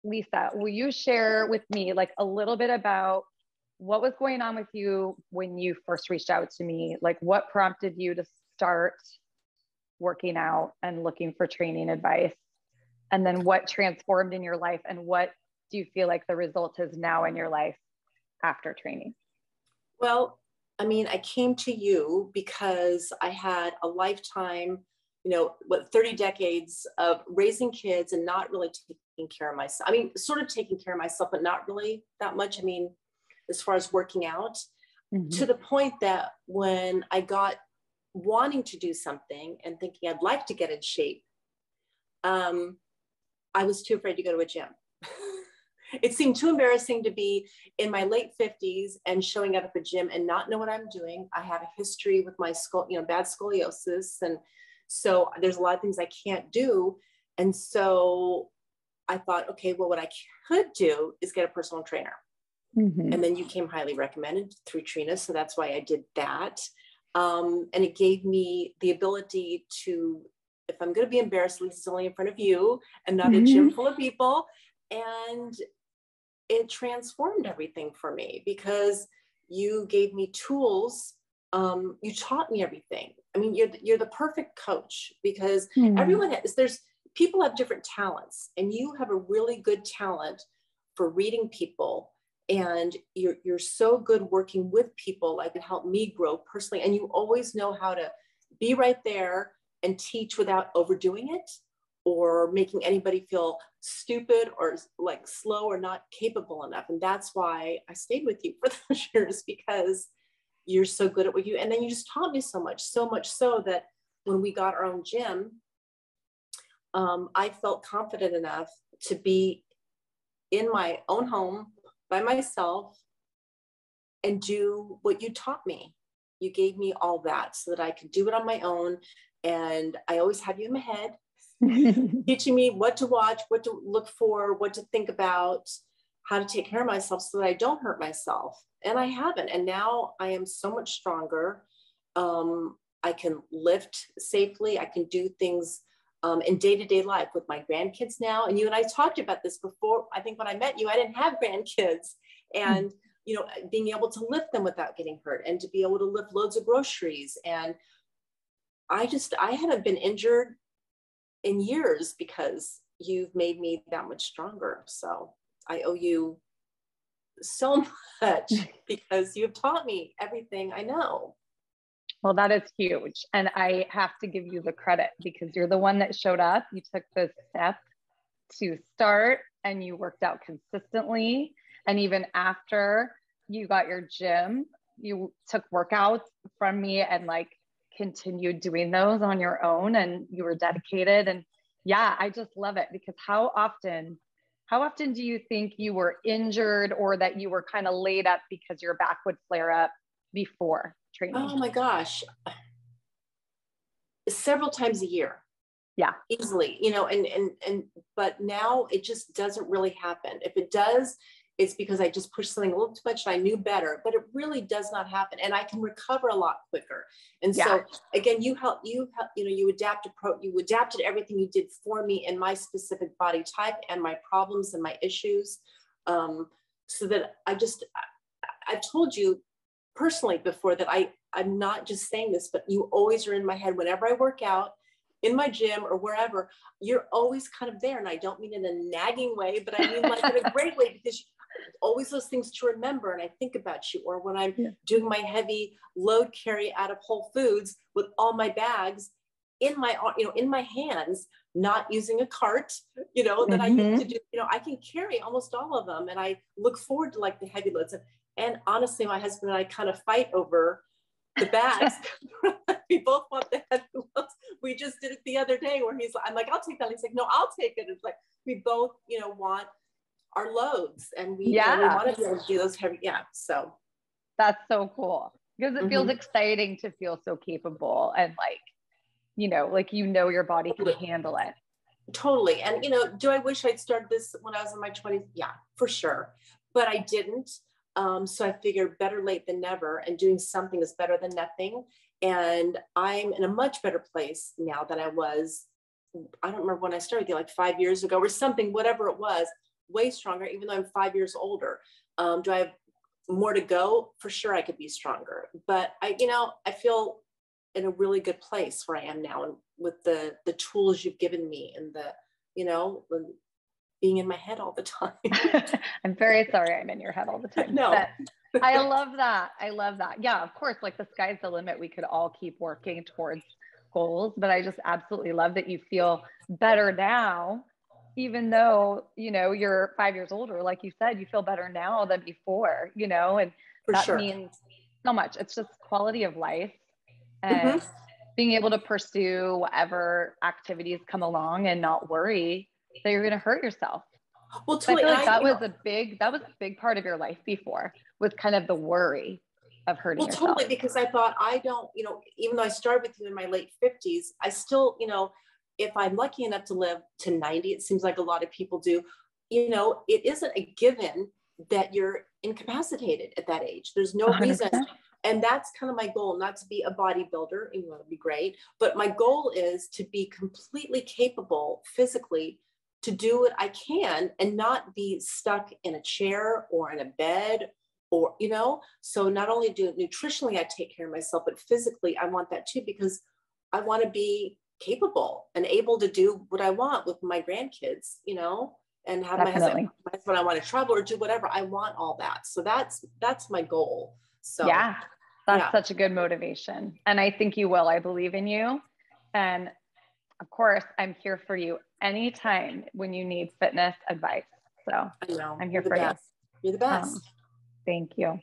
Lisa, will you share with me like a little bit about what was going on with you when you first reached out to me? Like what prompted you to start working out and looking for training advice? And then what transformed in your life, and what do you feel like the result is now in your life after training? Well, I mean, I came to you because I had a lifetime, 30 decades of raising kids and not really taking care of myself. I mean, sort of taking care of myself, but not really that much. I mean, as far as working out, to the point that when I got wanting to do something and thinking I'd like to get in shape, I was too afraid to go to a gym. It seemed too embarrassing to be in my late 50s and showing up at the gym and not know what I'm doing. I have a history with my bad scoliosis. And so there's a lot of things I can't do. And so I thought, okay, well, what I could do is get a personal trainer. And then you came highly recommended through Trina. So that's why I did that. And it gave me the ability to, if I'm going to be embarrassed, at least it's only in front of you and not a gym full of people. And it transformed everything for me because you gave me tools. You taught me everything. I mean, you're the perfect coach because people have different talents, and you have a really good talent for reading people. And you're so good working with people. Like it helped me grow personally. And you always know how to be right there and teach without overdoing it or making anybody feel stupid or like slow or not capable enough. And that's why I stayed with you for those years, because you're so good at what you, and then you just taught me so much so that when we got our own gym, I felt confident enough to be in my own home by myself and do what you taught me. You gave me all that so that I could do it on my own. And I always have you in my head, teaching me what to watch, what to look for, what to think about, how to take care of myself so that I don't hurt myself. And I haven't. And now I am so much stronger. I can lift safely. I can do things in day-to-day life with my grandkids now. And you and I talked about this before. I think when I met you, I didn't have grandkids. And, being able to lift them without getting hurt and to be able to lift loads of groceries. And I haven't been injured in years because you've made me that much stronger. So I owe you so much because you've taught me everything I know. Well, that is huge. And I have to give you the credit because you're the one that showed up. You took the step to start and you worked out consistently. And even after you got your gym, you took workouts from me and like continued doing those on your own, and you were dedicated. And yeah, I just love it because how often do you think you were injured or that you were kind of laid up because your back would flare up before training? Oh my gosh. Several times a year. Yeah. Easily, but now it just doesn't really happen. If it does, it's because I just pushed something a little too much and I knew better, but it really does not happen. And I can recover a lot quicker. And so again, you adapted everything you did for me in my specific body type and my problems and my issues. So that I've told you personally before that I'm not just saying this, but you always are in my head whenever I work out, in my gym or wherever, you're always kind of there. And I don't mean in a nagging way, but I mean like in a great way, because always those things to remember. And I think about you, or when I'm doing my heavy load carry out of Whole Foods with all my bags in my, in my hands, not using a cart, that I used to do, I can carry almost all of them. And I look forward to like the heavy loads. And honestly, my husband and I kind of fight over the bags. We both want the heavy loads. We just did it the other day where I'm like, I'll take that. He's like, no, I'll take it. It's like, we both, want our loads and we want to be able to do those heavy. Yeah. So that's so cool because it feels exciting to feel so capable and like your body can handle it. Totally. And, do I wish I'd started this when I was in my 20s? Yeah, for sure. But I didn't. So I figured better late than never, and doing something is better than nothing. And I'm in a much better place now than I was. I don't remember when I started, like 5 years ago or something, whatever it was, way stronger, even though I'm 5 years older. Do I have more to go? For sure, I could be stronger. But I feel in a really good place where I am now, and with the tools you've given me, and being in my head all the time. I'm very sorry I'm in your head all the time. No. But I love that. I love that. Yeah, of course, like the sky's the limit. We could all keep working towards goals, but I just absolutely love that you feel better now, even though, you're 5 years older. Like you said, you feel better now than before, and For that sure. means so much. It's just quality of life and Mm-hmm. being able to pursue whatever activities come along and not worry that you're going to hurt yourself. Well, So I totally. feel like that was a big part of your life before, was kind of the worry of hurting yourself. Totally, because I thought I don't, even though I started with you in my late 50s, I still, if I'm lucky enough to live to 90, it seems like a lot of people do, it isn't a given that you're incapacitated at that age. There's no 100%. Reason. And that's kind of my goal, not to be a bodybuilder, even though it'd be great, but my goal is to be completely capable physically to do what I can and not be stuck in a chair or in a bed or, so not only do nutritionally, I take care of myself, but physically I want that too, because I want to be capable and able to do what I want with my grandkids, and have my husband when I want to travel or do whatever. I want all that. So that's my goal. So yeah, that's such a good motivation. And I think you will. I believe in you. And of course, I'm here for you anytime when you need fitness advice. So I know. I'm here for you. You're the best. Thank you.